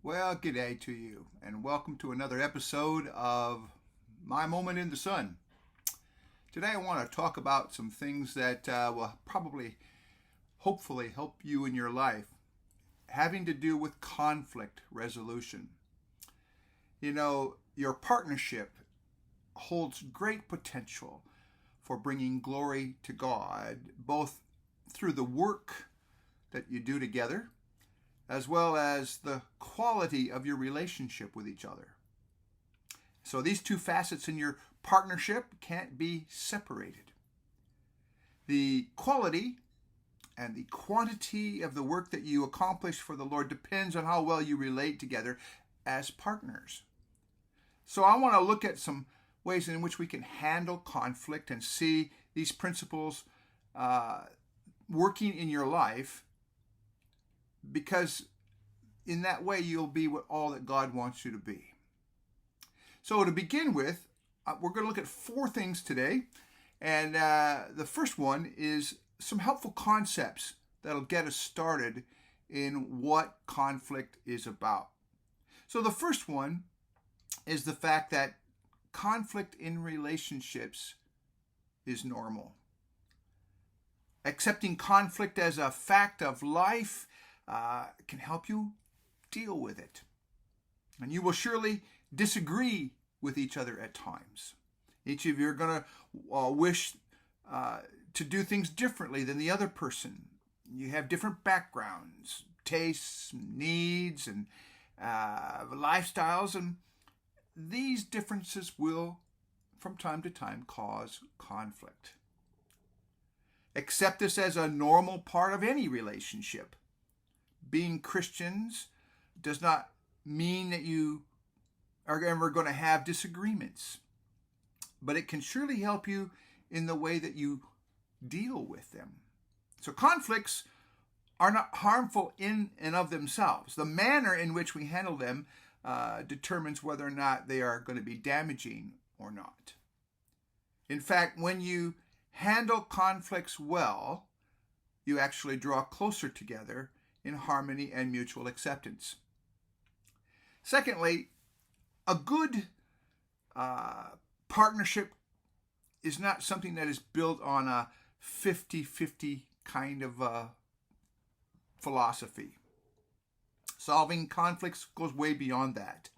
Well, good day to you, and welcome to another episode of My Moment in the Sun. Today, I want to talk about some things that will probably, hopefully, help you in your life, having to do with conflict resolution. You know, your partnership holds great potential for bringing glory to God, both through the work that you do together as well as the quality of your relationship with each other. So these two facets in your partnership can't be separated. The quality and the quantity of the work that you accomplish for the Lord depends on how well you relate together as partners. So I want to look at some ways in which we can handle conflict and see these principles working in your life, because in that way you'll be all that God wants you to be. So to begin with, we're going to look at four things today. And the first one is some helpful concepts that'll get us started in what conflict is about. So the first one is the fact that conflict in relationships is normal. Accepting conflict as a fact of life can help you deal with it. And you will surely disagree with each other at times. Each of you are going to wish to do things differently than the other person. You have different backgrounds, tastes, needs, and lifestyles, and these differences will, from time to time, cause conflict. Accept this as a normal part of any relationship. Being Christians does not mean that you are ever going to have disagreements, but it can surely help you in the way that you deal with them. So conflicts are not harmful in and of themselves. The manner in which we handle them determines whether or not they are going to be damaging or not. In fact, when you handle conflicts well, you actually draw closer together in harmony and mutual acceptance. Secondly, a good partnership is not something that is built on a 50-50 kind of philosophy. Solving conflicts goes way beyond that.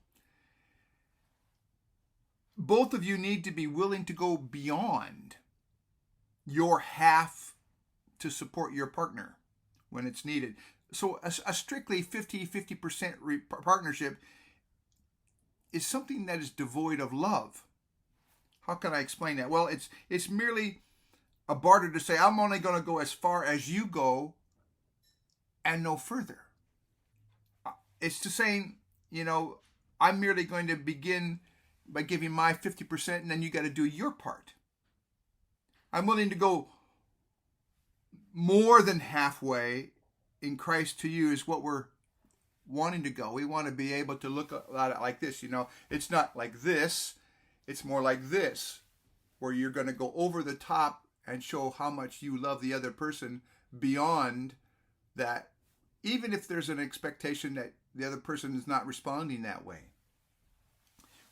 Both of you need to be willing to go beyond your half to support your partner when it's needed. So a strictly 50% partnership is something that is devoid of love. How can I explain that? Well, it's merely a barter to say, I'm only going to go as far as you go and no further. It's to saying, I'm merely going to begin by giving my 50% and then you got to do your part. I'm willing to go more than halfway in Christ to you is what we're wanting to go. We want to be able to look at it like this. It's not like this. It's more like this, where you're going to go over the top and show how much you love the other person beyond that, even if there's an expectation that the other person is not responding that way.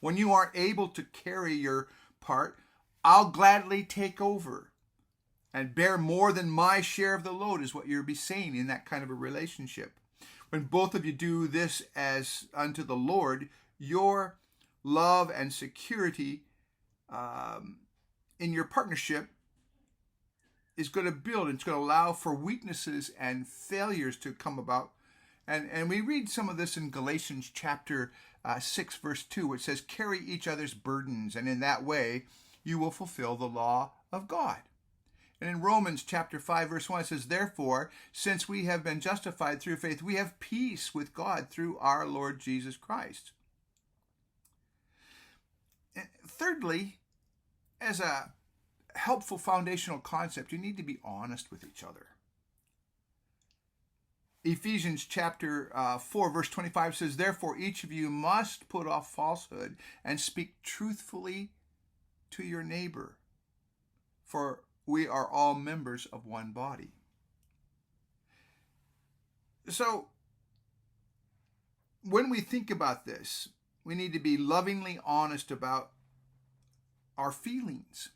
When you aren't able to carry your part, I'll gladly take over and bear more than my share of the load is what you'll be saying in that kind of a relationship. When both of you do this as unto the Lord, your love and security in your partnership is going to build. It's going to allow for weaknesses and failures to come about. And we read some of this in Galatians chapter 6, verse 2, which says, carry each other's burdens, and in that way you will fulfill the law of God. And in Romans chapter 5, verse 1, it says, therefore, since we have been justified through faith, we have peace with God through our Lord Jesus Christ. And thirdly, as a helpful foundational concept, you need to be honest with each other. Ephesians chapter 4, verse 25 says, therefore, each of you must put off falsehood and speak truthfully to your neighbor, for we are all members of one body. So when we think about this, we need to be lovingly honest about our feelings.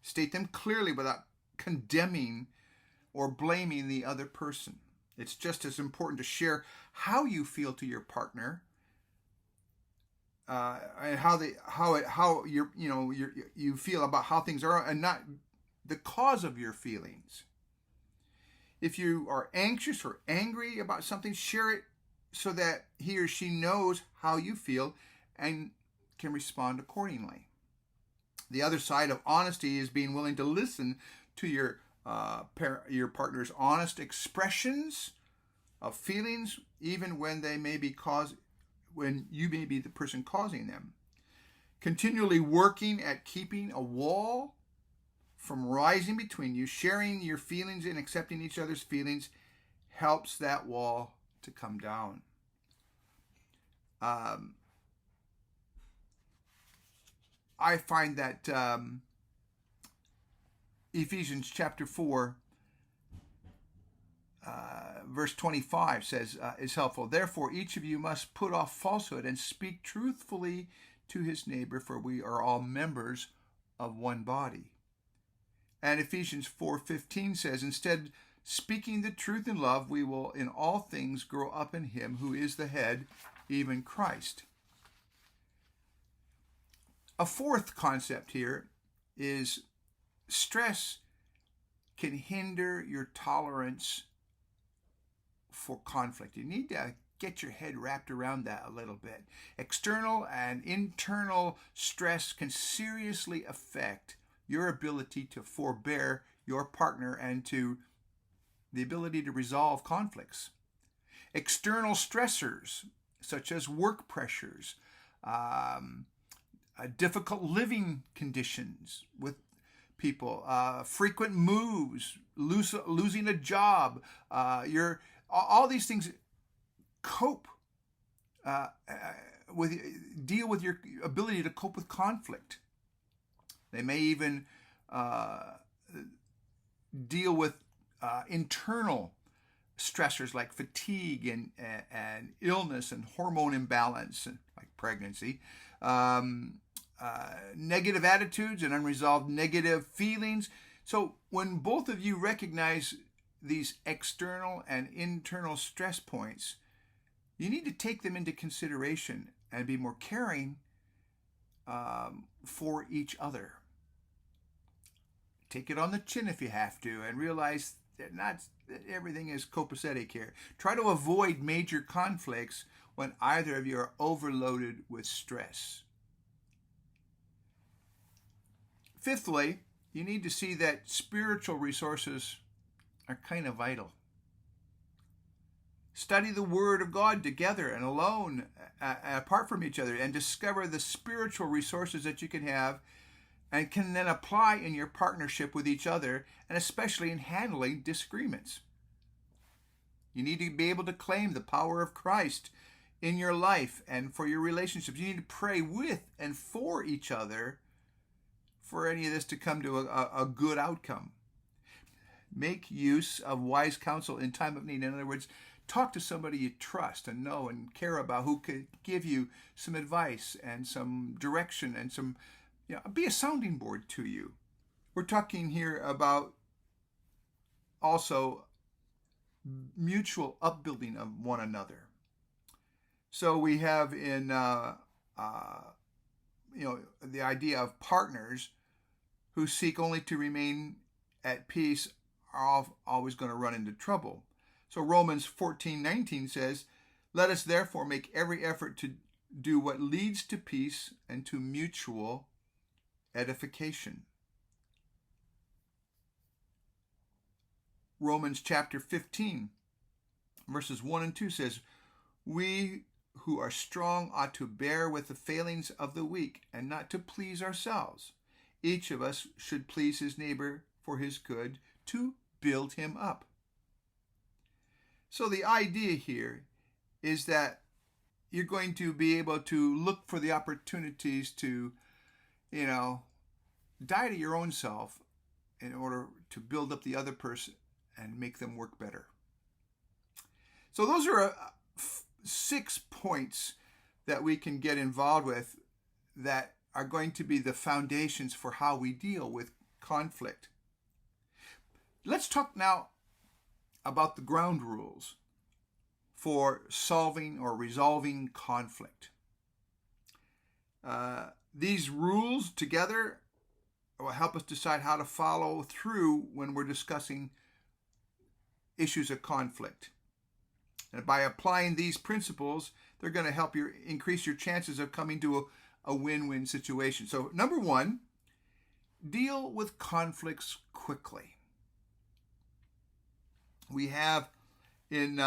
State them clearly without condemning or blaming the other person. It's just as important to share how you feel to your partner, and how you feel about how things are, and not the cause of your feelings. If you are anxious or angry about something, share it so that he or she knows how you feel and can respond accordingly. The other side of honesty is being willing to listen to your partner's honest expressions of feelings, even when you may be the person causing them. Continually working at keeping a wall from rising between you, sharing your feelings and accepting each other's feelings helps that wall to come down. I find that Ephesians chapter 4, verse 25 says, is helpful. Therefore, each of you must put off falsehood and speak truthfully to his neighbor, for we are all members of one body. And Ephesians 4:15 says, instead, speaking the truth in love, we will in all things grow up in him who is the head, even Christ. A fourth concept here is stress can hinder your tolerance for conflict. You need to get your head wrapped around that a little bit. External and internal stress can seriously affect your ability to forbear your partner and to the ability to resolve conflicts. External stressors, such as work pressures, difficult living conditions with people, frequent moves, losing a job, all these things deal with your ability to cope with conflict. They may even deal with internal stressors like fatigue and illness and hormone imbalance, and like pregnancy, negative attitudes and unresolved negative feelings. So when both of you recognize these external and internal stress points, you need to take them into consideration and be more caring for each other. Take it on the chin if you have to, and realize that not everything is copacetic here. Try to avoid major conflicts when either of you are overloaded with stress. Fifthly, you need to see that spiritual resources are kind of vital. Study the Word of God together and alone, apart from each other, and discover the spiritual resources that you can have and can then apply in your partnership with each other, and especially in handling disagreements. You need to be able to claim the power of Christ in your life and for your relationships. You need to pray with and for each other for any of this to come to a good outcome. Make use of wise counsel in time of need. In other words, talk to somebody you trust and know and care about, who could give you some advice and some direction and some, be a sounding board to you. We're talking here about also mutual upbuilding of one another. So we have in the idea of partners who seek only to remain at peace are always going to run into trouble. So Romans 14:19 says, "Let us therefore make every effort to do what leads to peace and to mutual edification." Romans chapter 15, verses 1 and 2 says, "We who are strong ought to bear with the failings of the weak and not to please ourselves. Each of us should please his neighbor for his good, to build him up." So the idea here is that you're going to be able to look for the opportunities to, die to your own self in order to build up the other person and make them work better. So those are 6 points that we can get involved with that are going to be the foundations for how we deal with conflict. Let's talk now about the ground rules for solving or resolving conflict. These rules together will help us decide how to follow through when we're discussing issues of conflict. And by applying these principles, they're going to help you increase your chances of coming to a win-win situation. So, number 1, deal with conflicts quickly. We have in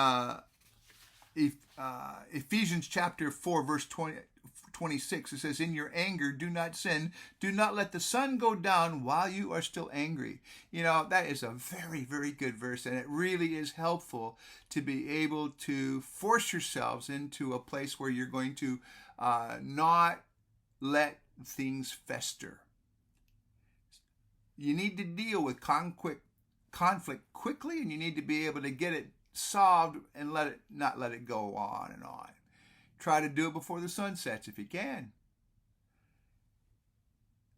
Ephesians chapter 4, verse 26, it says, "In your anger, do not sin. Do not let the sun go down while you are still angry." You know, that is a very, very good verse, and it really is helpful to be able to force yourselves into a place where you're going to not let things fester. You need to deal with conflict quickly, and you need to be able to get it solved and not let it go on and on. Try to do it before the sun sets if you can.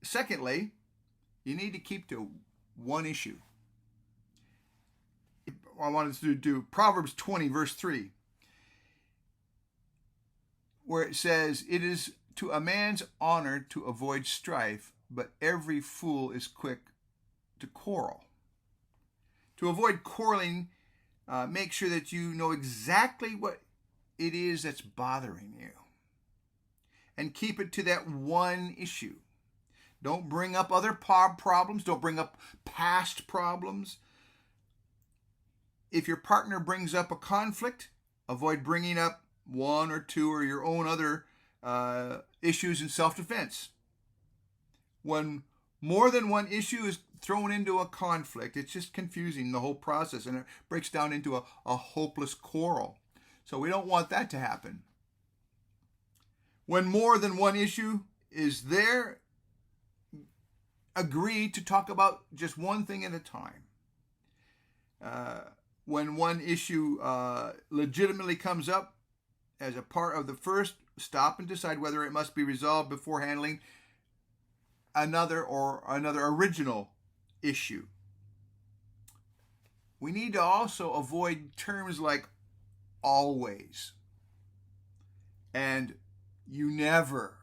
Secondly, you need to keep to one issue. I wanted to do Proverbs 20, verse 3, where it says, "It is to a man's honor to avoid strife, but every fool is quick to quarrel." To avoid quarreling, make sure that you know exactly what it is that's bothering you, and keep it to that one issue. Don't bring up other problems. Don't bring up past problems. If your partner brings up a conflict, avoid bringing up one or two or your own other issues in self-defense. When more than one issue is thrown into a conflict, it's just confusing the whole process, and it breaks down into a hopeless quarrel. So we don't want that to happen. When more than one issue is there, agree to talk about just one thing at a time. When one issue legitimately comes up as a part of the first, stop and decide whether it must be resolved before handling another original issue. We need to also avoid terms like always and you never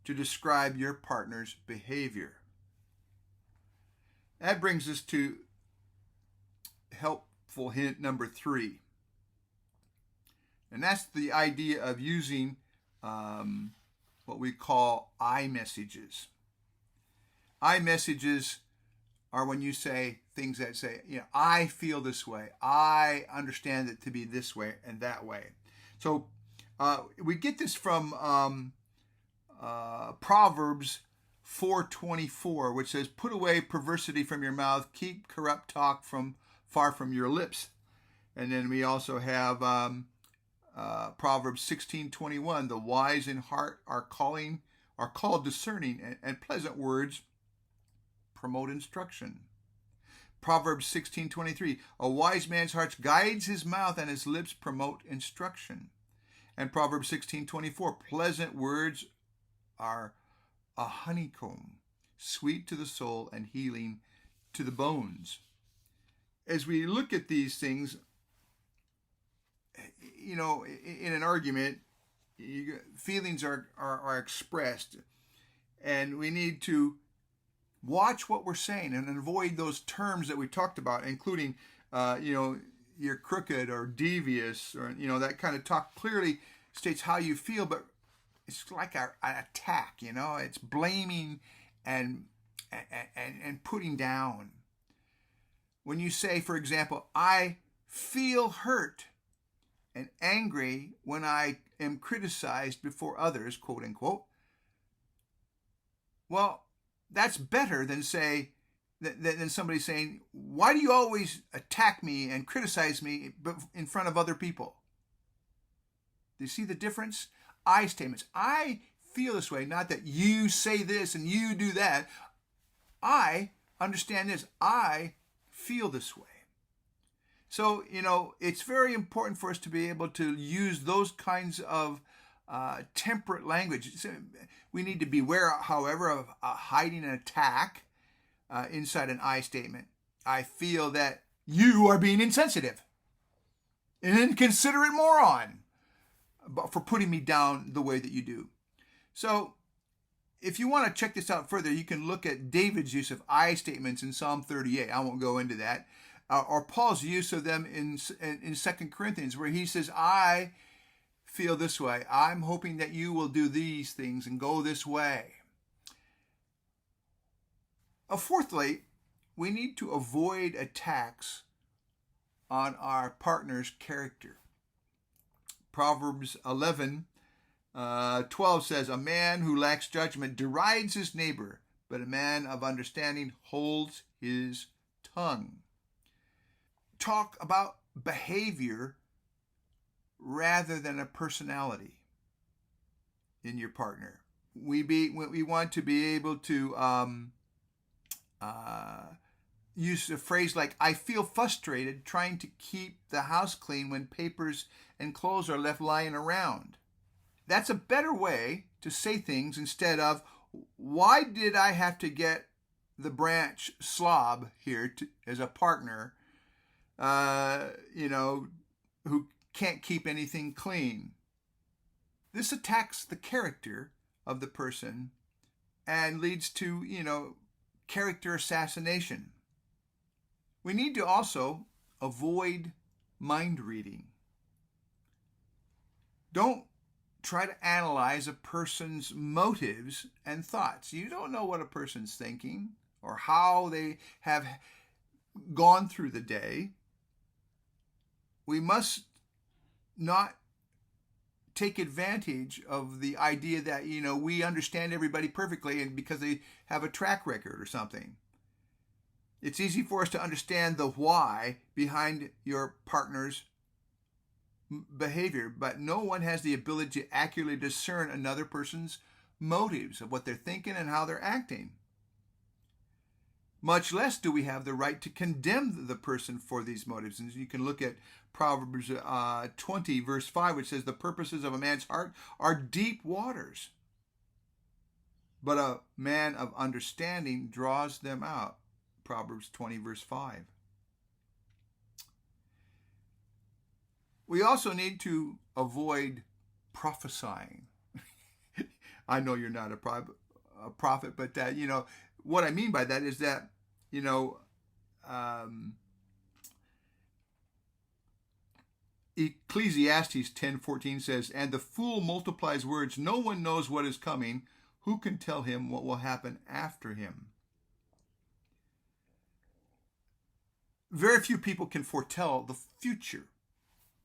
to describe your partner's behavior. That brings us to helpful hint number 3. And that's the idea of using what we call iMessages. iMessages are when you say things that say, I feel this way. I understand it to be this way and that way. So we get this from Proverbs 4:24, which says, "Put away perversity from your mouth. Keep corrupt talk far from your lips." And then we also have Proverbs 16:21, "The wise in heart are called discerning, and pleasant words promote instruction." Proverbs 16:23, "A wise man's heart guides his mouth, and his lips promote instruction." And Proverbs 16:24, "Pleasant words are a honeycomb, sweet to the soul and healing to the bones." As we look at these things, in an argument, feelings are expressed, and we need to watch what we're saying and avoid those terms that we talked about, including, you're crooked or devious, or, that kind of talk clearly states how you feel, but it's like an attack, it's blaming and putting down. When you say, for example, "I feel hurt and angry when I am criticized before others," quote unquote, well, that's better than somebody saying, "Why do you always attack me and criticize me in front of other people?" Do you see the difference? I statements. I feel this way, not that you say this and you do that. I understand this. I feel this way. So, it's very important for us to be able to use those kinds of temperate language. So we need to beware, however, of hiding an attack inside an I statement. I feel that you are being insensitive, an inconsiderate moron, for putting me down the way that you do. So, if you want to check this out further, you can look at David's use of I statements in Psalm 38. I won't go into that. Or Paul's use of them in 2 Corinthians, where he says, I feel this way. I'm hoping that you will do these things and go this way. Fourthly, we need to avoid attacks on our partner's character. Proverbs 11:12 says, a man who lacks judgment derides his neighbor, but a man of understanding holds his tongue. Talk about behavior rather than a personality in your partner. We want to be able to use a phrase like, I feel frustrated trying to keep the house clean when papers and clothes are left lying around. That's a better way to say things instead of, why did I have to get the branch slob here as a partner, who can't keep anything clean? This attacks the character of the person and leads to, character assassination. We need to also avoid mind reading. Don't try to analyze a person's motives and thoughts. You don't know what a person's thinking or how they have gone through the day. We must not take advantage of the idea that, we understand everybody perfectly and because they have a track record or something. It's easy for us to understand the why behind your partner's behavior, but no one has the ability to accurately discern another person's motives of what they're thinking and how they're acting. Much less do we have the right to condemn the person for these motives. And you can look at Proverbs 20, verse 5, which says, the purposes of a man's heart are deep waters, but a man of understanding draws them out. Proverbs 20, verse 5. We also need to avoid prophesying. I know you're not a prophet, but what I mean by that is that, Ecclesiastes 10:14 says, and the fool multiplies words. No one knows what is coming. Who can tell him what will happen after him? Very few people can foretell the future.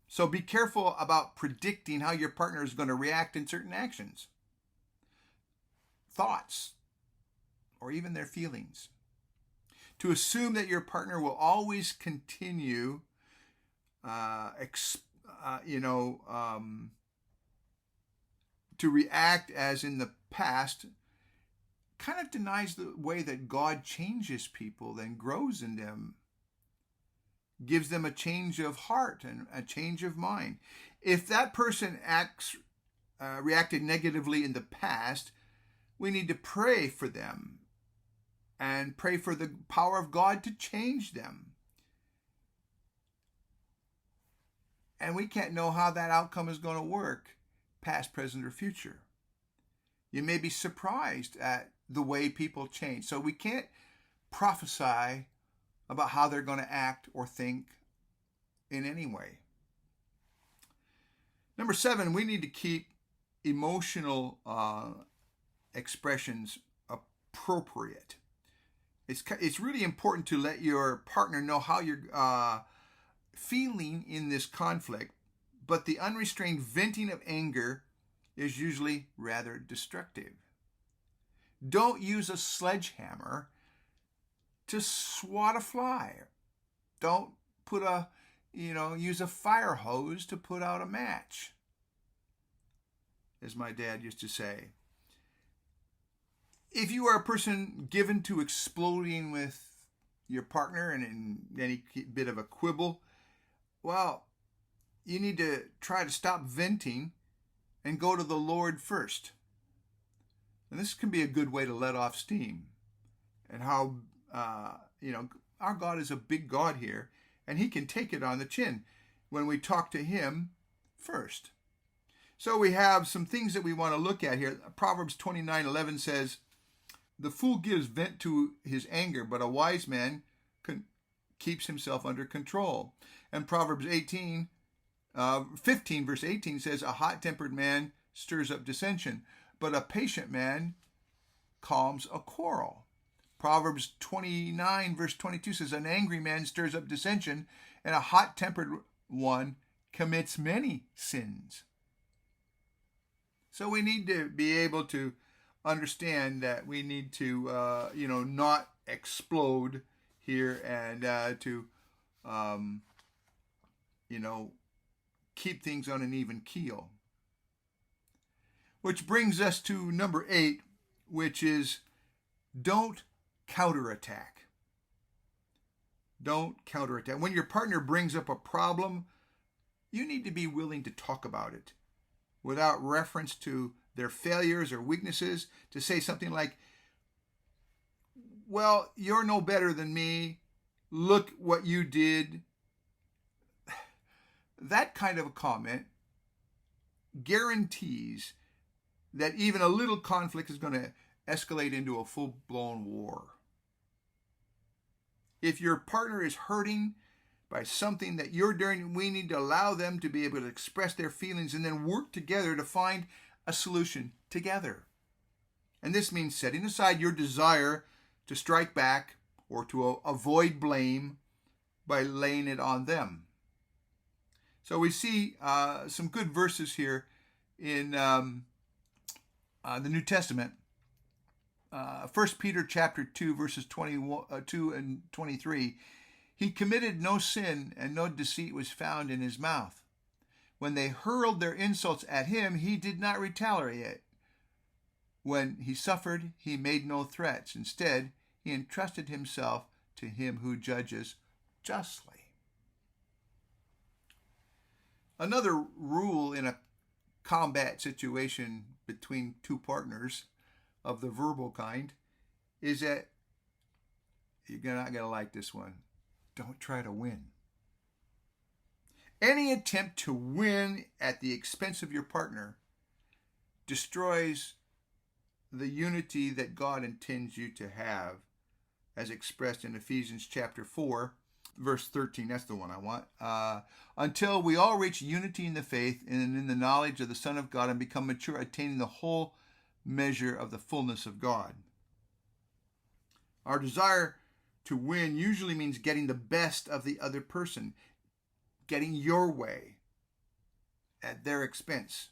So be careful about predicting how your partner is going to react in certain actions, thoughts, or even their feelings. To assume that your partner will always continue to react as in the past kind of denies the way that God changes people and grows in them, gives them a change of heart and a change of mind. If that person reacted negatively in the past, we need to pray for them and pray for the power of God to change them. And we can't know how that outcome is going to work, past, present, or future. You may be surprised at the way people change. So we can't prophesy about how they're going to act or think in any way. Number 7, we need to keep emotional expressions appropriate. It's really important to let your partner know how you're feeling in this conflict, but the unrestrained venting of anger is usually rather destructive. Don't use a sledgehammer to swat a fly. Don't use a fire hose to put out a match, as my dad used to say. If you are a person given to exploding with your partner and in any bit of a quibble, Well, you need to try to stop venting and go to the Lord first. And this can be a good way to let off steam. And how, our God is a big God here, and he can take it on the chin when we talk to him first. So we have some things that we want to look at here. Proverbs 29:11 says, "The fool gives vent to his anger, but a wise man keeps himself under control." And Proverbs 15 verse 18 says, "A hot-tempered man stirs up dissension, but a patient man calms a quarrel." Proverbs 29 verse 22 says, "An angry man stirs up dissension, and a hot-tempered one commits many sins." So we need to be able to understand that we need to, not explode here, and to, keep things on an even keel. Which brings us to number 8, which is don't counterattack. Don't counterattack. When your partner brings up a problem, you need to be willing to talk about it without reference to their failures or weaknesses, to say something like, "Well, you're no better than me. Look what you did." That kind of a comment guarantees that even a little conflict is going to escalate into a full-blown war. If your partner is hurting by something that you're doing, we need to allow them to be able to express their feelings and then work together to find a solution together. And this means setting aside your desire to strike back or to avoid blame by laying it on them. So we see some good verses here in the New Testament. 1 Peter chapter 2, verses 2 and 23. "He committed no sin, and no deceit was found in his mouth. When they hurled their insults at him, he did not retaliate. When he suffered, he made no threats. Instead, he entrusted himself to him who judges justly." Another rule in a combat situation between two partners of the verbal kind is that you're not going to like this one. Don't try to win. Any attempt to win at the expense of your partner destroys the unity that God intends you to have, as expressed in Ephesians chapter 4, verse 13. That's the one I want. "Until we all reach unity in the faith and in the knowledge of the Son of God and become mature, attaining the whole measure of the fullness of God." Our desire to win usually means getting the best of the other person, getting your way at their expense.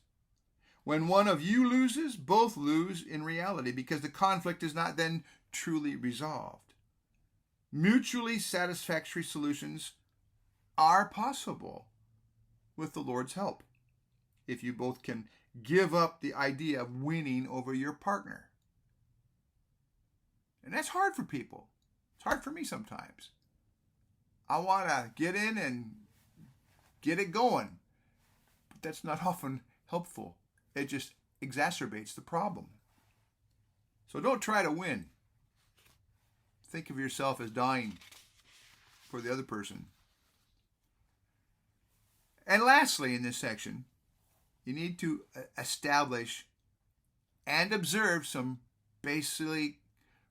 When one of you loses, both lose in reality, because the conflict is not then truly resolved. Mutually satisfactory solutions are possible with the Lord's help, if you both can give up the idea of winning over your partner. And that's hard for people. It's hard for me sometimes. I want to get in and get it going, but that's not often helpful. It just exacerbates the problem. So don't try to win. Think of yourself as dying for the other person. And lastly, in this section, you need to establish and observe some basic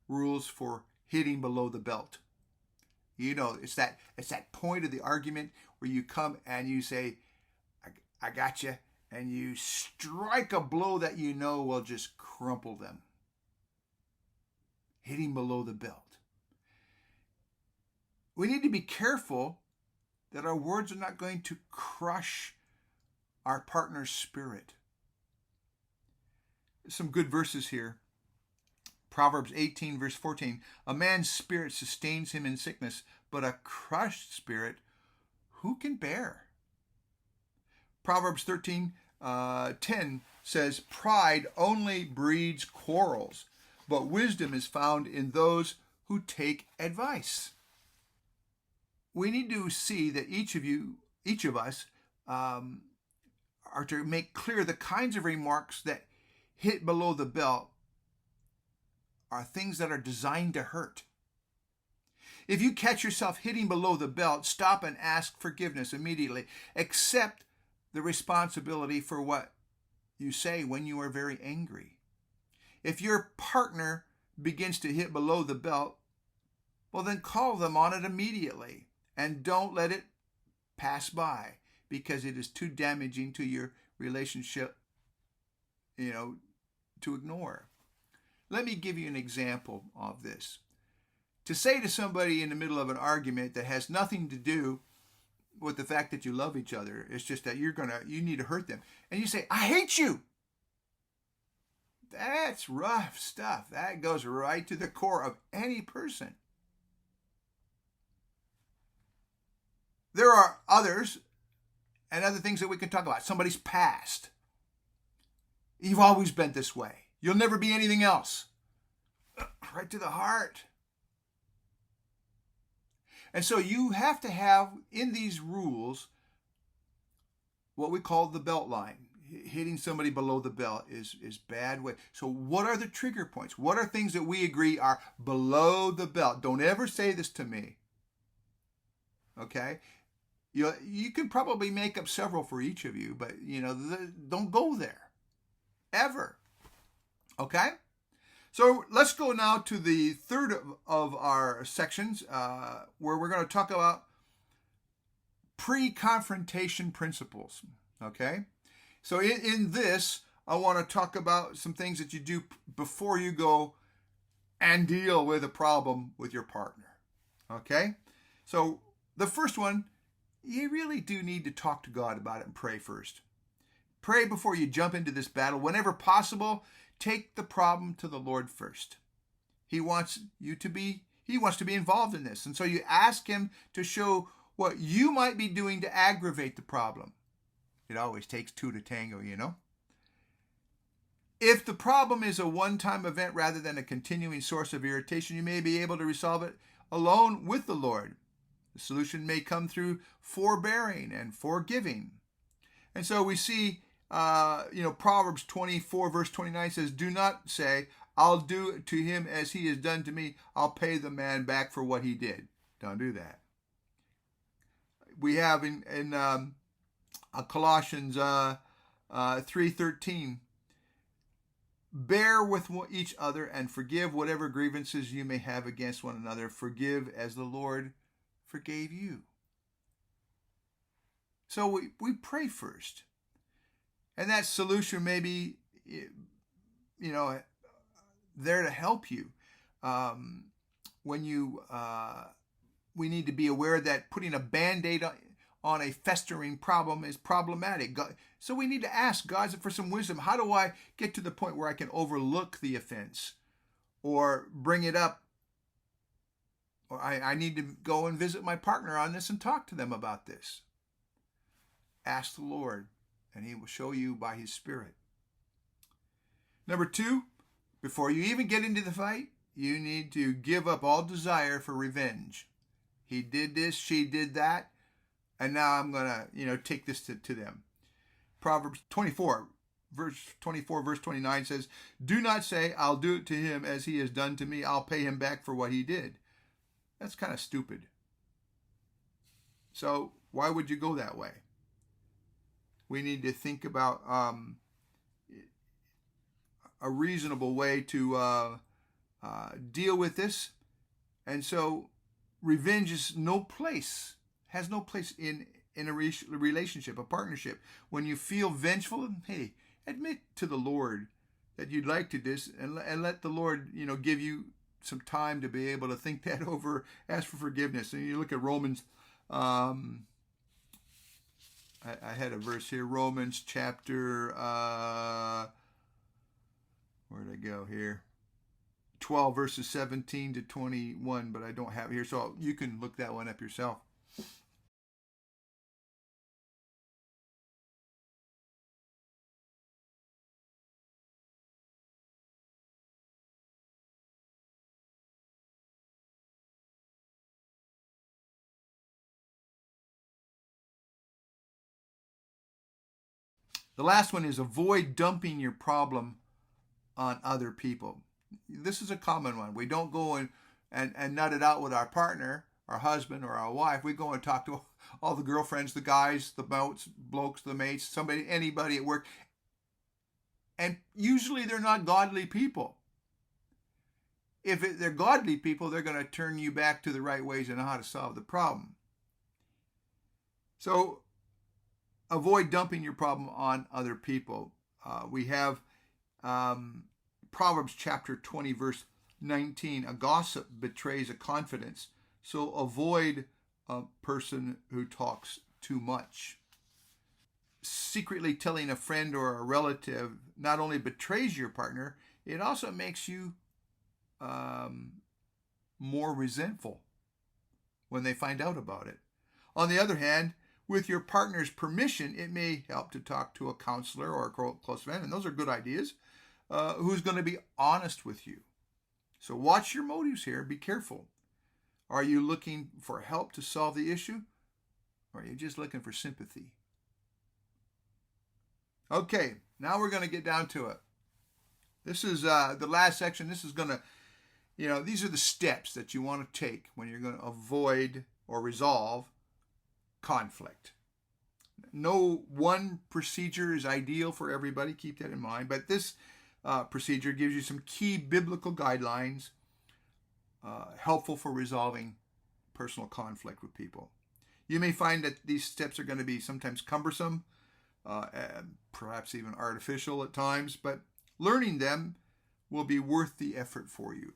rules for hitting below the belt. It's that point of the argument where you come and you say, I got you, and you strike a blow that you know will just crumple them. Hitting below the belt. We need to be careful that our words are not going to crush our partner's spirit. Some good verses here. Proverbs 18, verse 14. "A man's spirit sustains him in sickness, but a crushed spirit who can bear?" Proverbs 13:10 says, "Pride only breeds quarrels, but wisdom is found in those who take advice." We need to see that each of you each of us, are to make clear the kinds of remarks that hit below the belt are things that are designed to hurt. If you catch yourself hitting below the belt, stop and ask forgiveness immediately. Accept the responsibility for what you say when you are very angry. If your partner begins to hit below the belt, well, then call them on it immediately and don't let it pass by, because it is too damaging to your relationship, to ignore. Let me give you an example of this. To say to somebody in the middle of an argument that has nothing to do with the fact that you love each other, it's just that you need to hurt them, and you say, "I hate you." That's rough stuff. That goes right to the core of any person. There are others and other things that we can talk about. Somebody's past. You've always been this way. You'll never be anything else. Right to the heart. And so you have to have in these rules what we call the belt line. Hitting somebody below the belt is bad way. So what are the trigger points? What are things that we agree are below the belt? Don't ever say this to me. Okay? You can probably make up several for each of you, but don't go there. Ever. Okay? So let's go now to the third of our sections, where we're going to talk about pre-confrontation principles. Okay? So in this, I want to talk about some things that you do before you go and deal with a problem with your partner. Okay? So the first one, you really do need to talk to God about it and pray first. Pray before you jump into this battle. Whenever possible, take the problem to the Lord first. He wants to be involved in this. And so you ask him to show what you might be doing to aggravate the problem. It always takes two to tango, If the problem is a one-time event rather than a continuing source of irritation, you may be able to resolve it alone with the Lord. The solution may come through forbearing and forgiving. And so we see, Proverbs 24 verse 29 says, "Do not say, 'I'll do to him as he has done to me. I'll pay the man back for what he did.'" Don't do that. We have in Colossians 3:13, "Bear with each other and forgive whatever grievances you may have against one another. Forgive as the Lord forgave you." So we pray first. And that solution may be, there to help you. We need to be aware that putting a Band-Aid on a festering problem is problematic. So we need to ask God for some wisdom. How do I get to the point where I can overlook the offense or bring it up? Or I need to go and visit my partner on this and talk to them about this. Ask the Lord, and he will show you by his Spirit. Number 2, before you even get into the fight, you need to give up all desire for revenge. He did this, she did that, and now I'm going to, take this to them. Proverbs 24, verse 29 says, "Do not say, 'I'll do it to him as he has done to me. I'll pay him back for what he did.'" That's kind of stupid. So why would you go that way? We need to think about a reasonable way to deal with this. And so revenge has no place in a relationship, a partnership. When you feel vengeful, hey, admit to the Lord that you'd like to this, and let the Lord, give you some time to be able to think that over, ask for forgiveness. And you look at Romans, I had a verse here, Romans chapter, where'd I go here? 12 verses 17 to 21, but I don't have it here, so you can look that one up yourself. The last one is avoid dumping your problem on other people. This is a common one. We don't go and nut it out with our partner, our husband, or our wife. We go and talk to all the girlfriends, the guys, the blokes, the mates, somebody, anybody at work. And usually they're not godly people. If they're godly people, they're going to turn you back to the right ways and how to solve the problem. So avoid dumping your problem on other people. We have Proverbs chapter 20, verse 19. A gossip betrays a confidence, so avoid a person who talks too much. Secretly telling a friend or a relative not only betrays your partner, it also makes you more resentful when they find out about it. On the other hand, with your partner's permission, it may help to talk to a counselor or a close friend, and those are good ideas, who's going to be honest with you. So watch your motives here. Be careful. Are you looking for help to solve the issue, or are you just looking for sympathy? Okay, now we're going to get down to it. This is the last section. This is going to, these are the steps that you want to take when you're going to avoid or resolve conflict. No one procedure is ideal for everybody. Keep that in mind. But this procedure gives you some key biblical guidelines helpful for resolving personal conflict with people. You may find that these steps are going to be sometimes cumbersome, perhaps even artificial at times, but learning them will be worth the effort for you.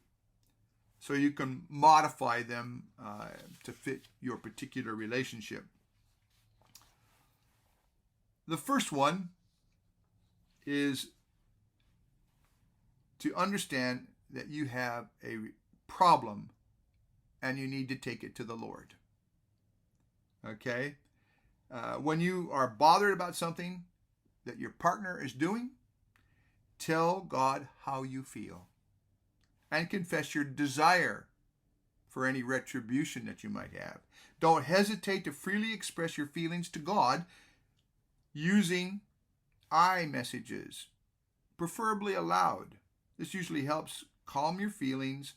So you can modify them to fit your particular relationship. The first one is to understand that you have a problem and you need to take it to the Lord. Okay? When you are bothered about something that your partner is doing, tell God how you feel and confess your desire for any retribution that you might have. Don't hesitate to freely express your feelings to God using Imessages, preferably aloud. This usually helps calm your feelings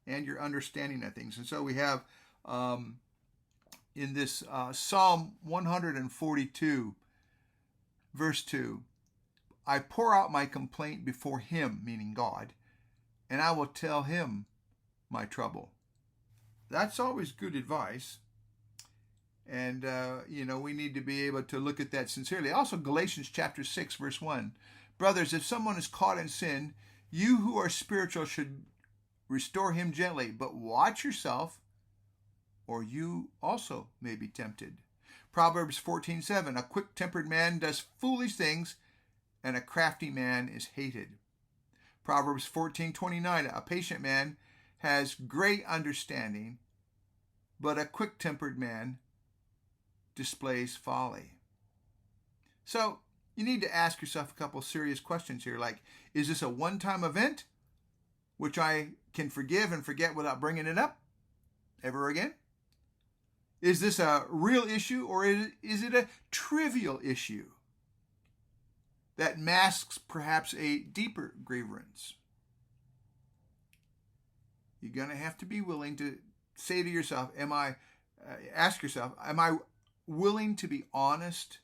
and your understanding of things. And so we have in this Psalm 142, verse 2, I pour out my complaint before him, meaning God, and I will tell him my trouble. That's always good advice. And, we need to be able to look at that sincerely. Also, Galatians chapter 6, verse 1. Brothers, if someone is caught in sin, you who are spiritual should restore him gently, but watch yourself, or you also may be tempted. Proverbs 14:7. A quick-tempered man does foolish things, and a crafty man is hated. Proverbs 14:29. A patient man has great understanding, but a quick-tempered man displays folly. So you need to ask yourself a couple serious questions here, like, is this a one-time event which I can forgive and forget without bringing it up ever again? Is this a real issue, or is it a trivial issue that masks perhaps a deeper grievance? You're going to have to be willing to say to yourself, ask yourself, am I willing to be honest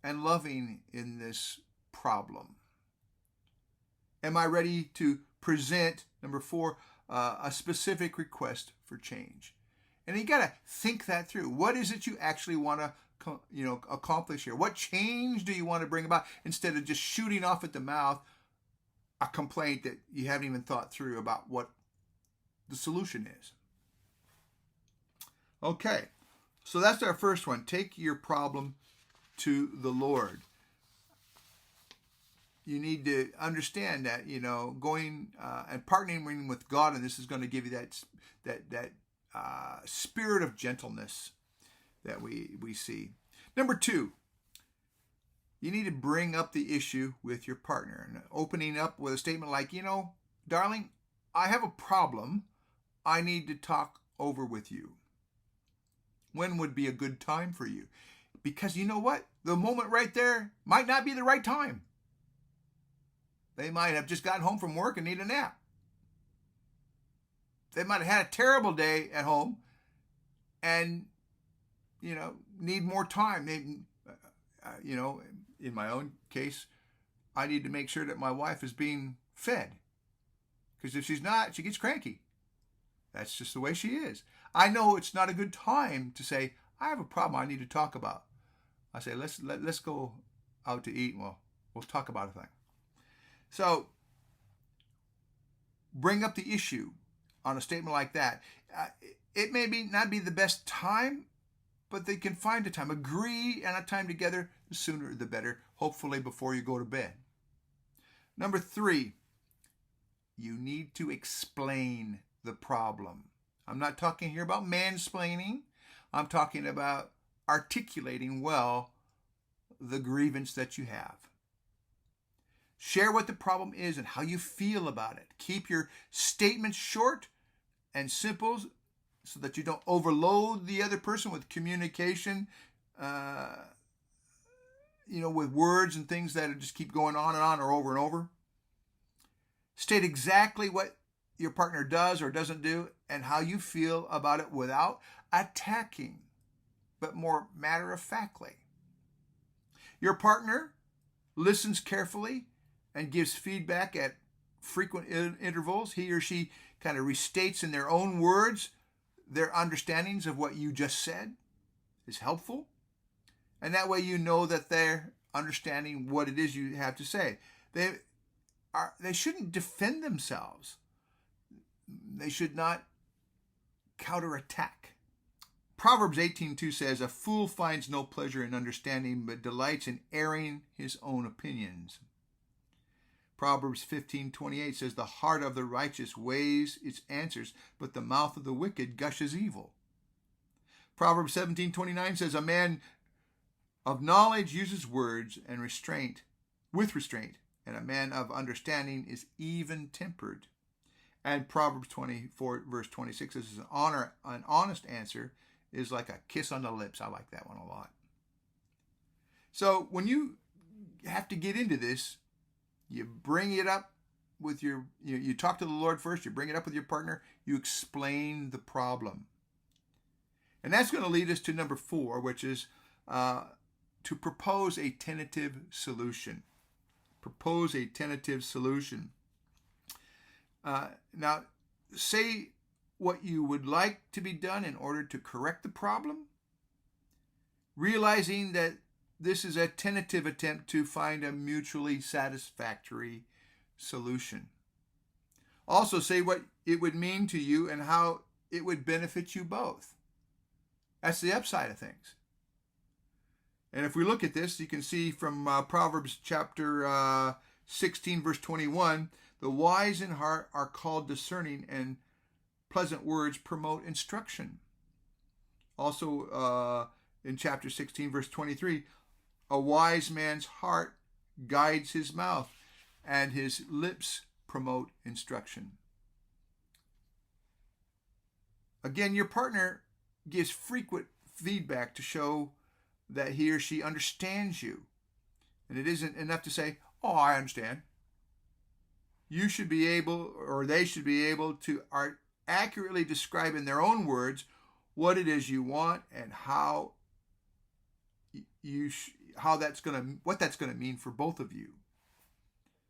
and loving in this problem? Am I ready to present, number 4, a specific request for change? And you got to think that through. What is it you actually want to accomplish here? What change do you want to bring about, instead of just shooting off at the mouth a complaint that you haven't even thought through about what the solution is? Okay, so that's our first one. Take your problem to the Lord. You need to understand that, going and partnering with God, and this is going to give you that spirit of gentleness that we see. Number 2, you need to bring up the issue with your partner, and opening up with a statement like, darling, I have a problem I need to talk over with you. When would be a good time for you? Because you know what? The moment right there might not be the right time. They might have just gotten home from work and need a nap. They might have had a terrible day at home and, need more time. In my own case, I need to make sure that my wife is being fed. Because if she's not, she gets cranky. That's just the way she is. I know it's not a good time to say, I have a problem I need to talk about. I say, let's go out to eat and we'll talk about a thing. So, bring up the issue on a statement like that. It may not be the best time, but they can find a time. Agree on a time together, the sooner the better, hopefully before you go to bed. Number 3, you need to explain the problem. I'm not talking here about mansplaining. I'm talking about articulating well the grievance that you have. Share what the problem is and how you feel about it. Keep your statements short and simple so that you don't overload the other person with communication, with words and things that just keep going on or over and over. State exactly what your partner does or doesn't do and how you feel about it without attacking, but more matter-of-factly. Your partner listens carefully and gives feedback at frequent intervals. He or she kind of restates in their own words their understandings of what you just said is helpful. And that way you know that they're understanding what it is you have to say. They shouldn't defend themselves. They should not counterattack. Proverbs 18:2 says, "A fool finds no pleasure in understanding, but delights in airing his own opinions." Proverbs 15:28 says, "The heart of the righteous weighs its answers, but the mouth of the wicked gushes evil." Proverbs 17:29 says, "A man of knowledge uses words and with restraint, and a man of understanding is even-tempered." And Proverbs 24 verse 26 says, "An honest answer is like a kiss on the lips." I like that one a lot. So when you have to get into this, you bring it up with you talk to the Lord first, you bring it up with your partner, you explain the problem. And that's going to lead us to number 4, which is to propose a tentative solution. Propose a tentative solution. Now, say what you would like to be done in order to correct the problem, realizing that this is a tentative attempt to find a mutually satisfactory solution. Also, say what it would mean to you and how it would benefit you both. That's the upside of things. And if we look at this, you can see from Proverbs chapter 16, verse 21, "The wise in heart are called discerning, and pleasant words promote instruction." Also, in chapter 16, verse 23, "A wise man's heart guides his mouth, and his lips promote instruction." Again, your partner gives frequent feedback to show that he or she understands you. And it isn't enough to say, "Oh, I understand." You should be able, or they should be able to accurately describe in their own words what it is you want and what that's going to mean for both of you.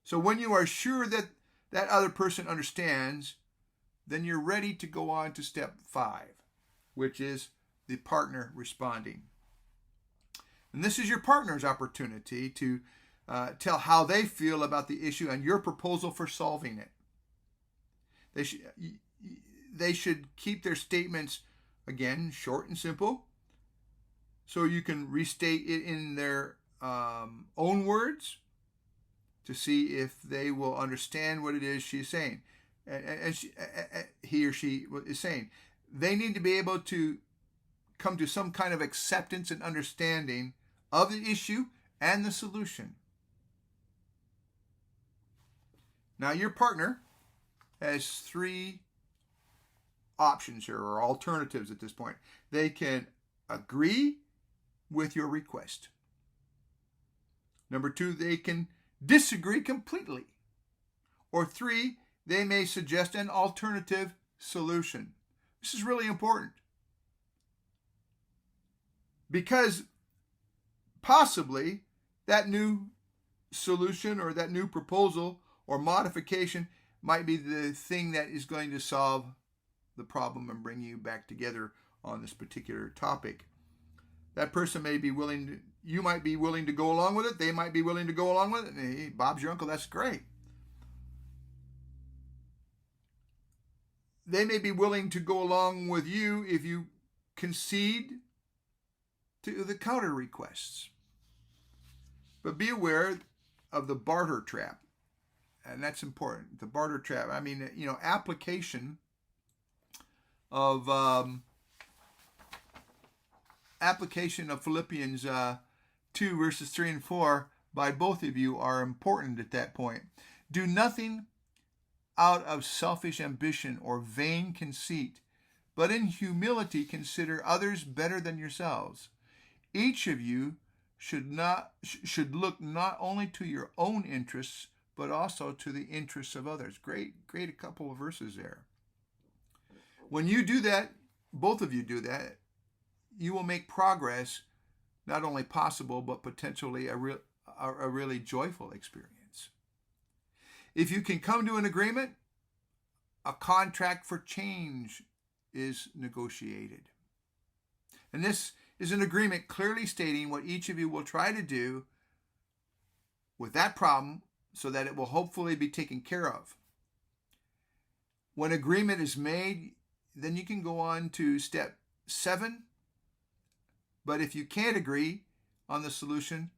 So when you are sure that that other person understands, then you're ready to go on to step 5, which is the partner responding. And this is your partner's opportunity to tell how they feel about the issue and your proposal for solving it. They should keep their statements, again, short and simple, so you can restate it in their own words to see if they will understand what it is she's saying, and he or she is saying. They need to be able to come to some kind of acceptance and understanding of the issue and the solution. Now, your partner has 3 options here, or alternatives at this point. They can agree, with your request. Number 2, they can disagree completely. Or 3, they may suggest an alternative solution. This is really important because possibly that new solution or that new proposal or modification might be the thing that is going to solve the problem and bring you back together on this particular topic. That person may be willing to, you might be willing to go along with it. They might be willing to go along with it. Hey, Bob's your uncle. That's great. They may be willing to go along with you if you concede to the counter requests. But be aware of the barter trap. And that's important. The barter trap. I mean, application of Philippians 2 verses 3 and 4 by both of you are important at that point. Do nothing out of selfish ambition or vain conceit, but in humility consider others better than yourselves. Each of you should look not only to your own interests, but also to the interests of others. Great a couple of verses there. When you do that, both of you do that, you will make progress, not only possible, but potentially a really joyful experience. If you can come to an agreement, a contract for change is negotiated. And this is an agreement clearly stating what each of you will try to do with that problem so that it will hopefully be taken care of. When agreement is made, then you can go on to step 7. But if you can't agree on the solution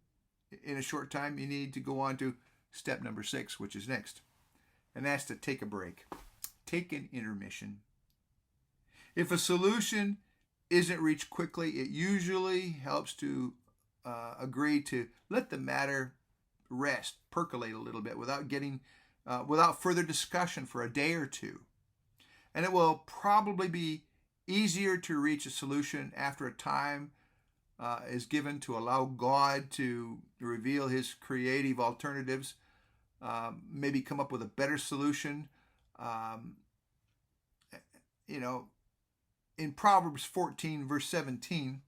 in a short time, you need to go on to step number 6, which is next. And that's to take a break. Take an intermission. If a solution isn't reached quickly, it usually helps to agree to let the matter rest, percolate a little bit without further discussion for a day or two. And it will probably be easier to reach a solution after a time is given to allow God to reveal his creative alternatives, maybe come up with a better solution. In Proverbs 14, verse 17,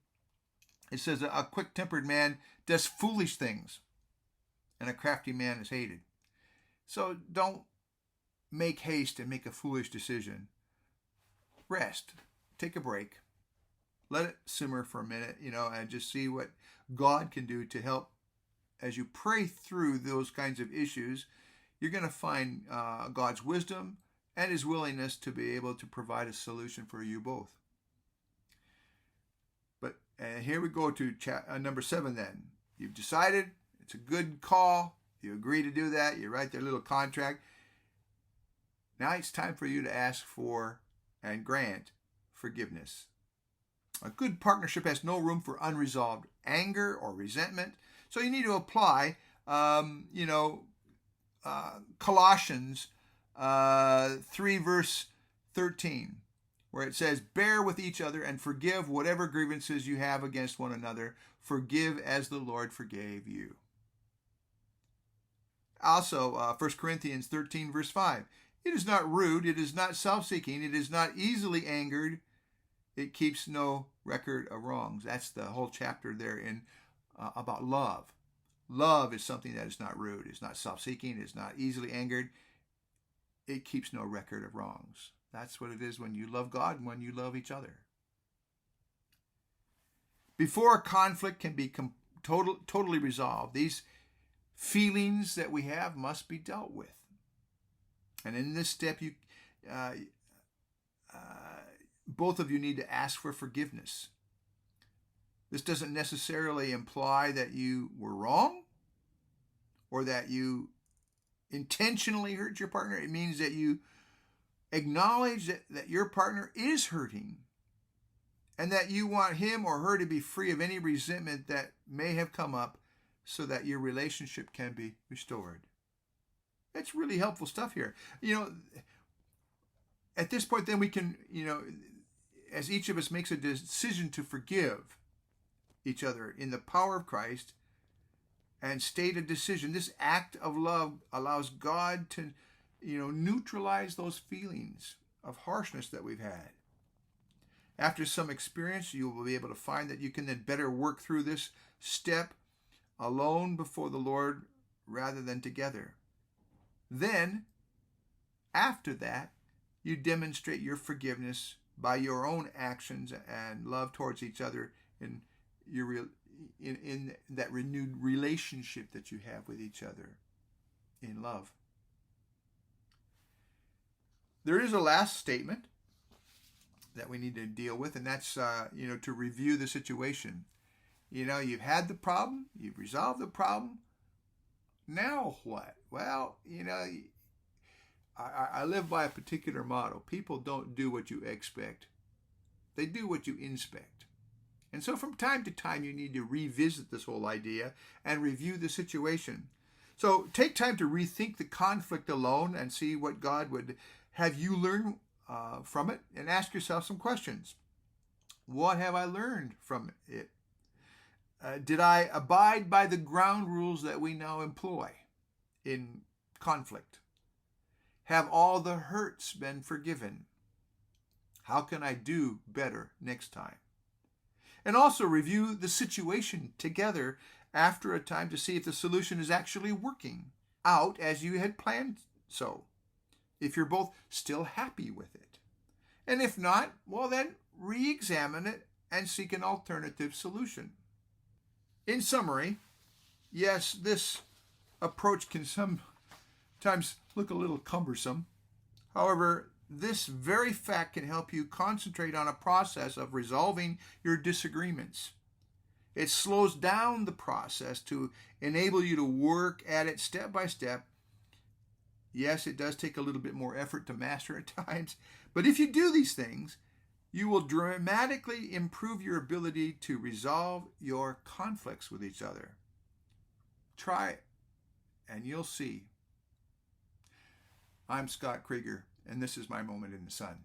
it says, a quick-tempered man does foolish things, and a crafty man is hated. So don't make haste and make a foolish decision. Rest. Take a break. Let it simmer for a minute, and just see what God can do to help. As you pray through those kinds of issues, you're going to find God's wisdom and his willingness to be able to provide a solution for you both. But here we go to number 7 then. You've decided it's a good call. You agree to do that. You write their little contract. Now it's time for you to ask for and grant forgiveness. A good partnership has no room for unresolved anger or resentment. So you need to apply, Colossians 3 verse 13, where it says, bear with each other and forgive whatever grievances you have against one another. Forgive as the Lord forgave you. Also, 1 Corinthians 13 verse 5, it is not rude, it is not self-seeking, it is not easily angered, it keeps no record of wrongs. That's the whole chapter there in about love. Love is something that is not rude, it's not self-seeking, it's not easily angered. It keeps no record of wrongs. That's what it is when you love God and when you love each other. Before a conflict can be totally resolved, these feelings that we have must be dealt with. And in this step, both of you need to ask for forgiveness. This doesn't necessarily imply that you were wrong or that you intentionally hurt your partner. It means that you acknowledge that your partner is hurting and that you want him or her to be free of any resentment that may have come up so that your relationship can be restored. That's really helpful stuff here. At this point, then we can, as each of us makes a decision to forgive, each other in the power of Christ and state a decision. This act of love allows God to, neutralize those feelings of harshness that we've had. After some experience, you will be able to find that you can then better work through this step alone before the Lord rather than together. Then, after that, you demonstrate your forgiveness by your own actions and love towards each other in that renewed relationship that you have with each other in love. There is a last statement that we need to deal with, and that's to review the situation. You've had the problem, you've resolved the problem. Now what? Well, I live by a particular motto. People don't do what you expect. They do what you inspect. And so from time to time, you need to revisit this whole idea and review the situation. So take time to rethink the conflict alone and see what God would have you learn from it, and ask yourself some questions. What have I learned from it? Did I abide by the ground rules that we now employ in conflict? Have all the hurts been forgiven? How can I do better next time? And also review the situation together after a time to see if the solution is actually working out as you had planned so. If you're both still happy with it. And if not, well then re-examine it and seek an alternative solution. In summary, yes, this approach can sometimes look a little cumbersome. However, this very fact can help you concentrate on a process of resolving your disagreements. It slows down the process to enable you to work at it step by step. Yes, it does take a little bit more effort to master at times, but if you do these things, you will dramatically improve your ability to resolve your conflicts with each other. Try it, and you'll see. I'm Scott Krieger, and this is My Moment in the Sun.